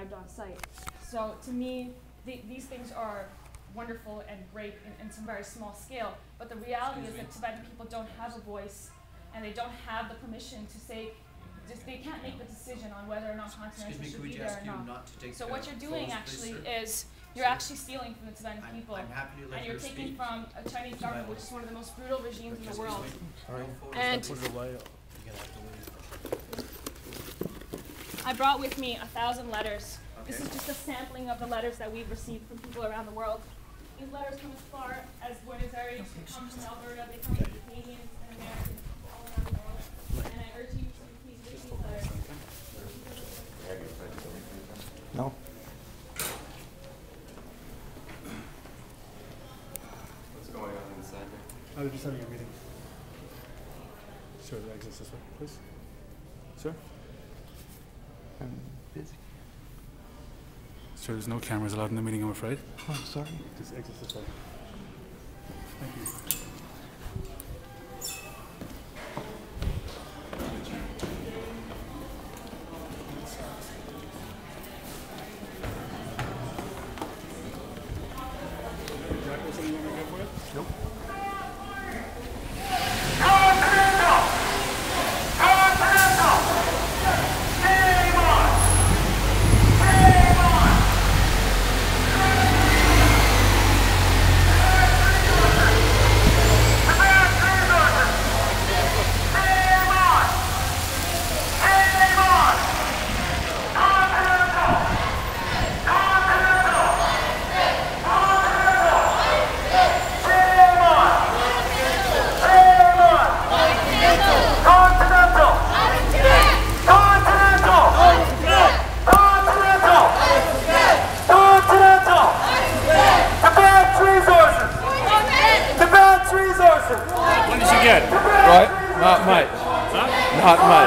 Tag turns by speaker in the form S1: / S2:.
S1: described on site. So to me, these things are wonderful and great in some very small scale, but the reality is that Tibetan people don't have a voice, and they don't have the permission to say, they can't make the decision on whether or not Continental should be there or not. So what you're doing actually is, you're actually stealing from the Tibetan people, and you're taking from a Chinese government, which is one of the most brutal regimes in the world. And I brought with me 1,000 letters. This is just a sampling of the letters that we've received from people around the world. These letters come as far as Buenos Aires, they come from Alberta, they come from Canadians and Americans, people all around the world. And I urge you to please read these letters.
S2: No.
S3: What's going on inside there?
S2: I was just having a meeting. Sir, the exit this way, please. Sir? I'm busy.
S4: Sir, there's no cameras allowed in the meeting, I'm afraid.
S2: Oh, I'm sorry. Just exit this way. Thank you. Nope.
S5: What did you get? Right? Not much. Huh? Not much.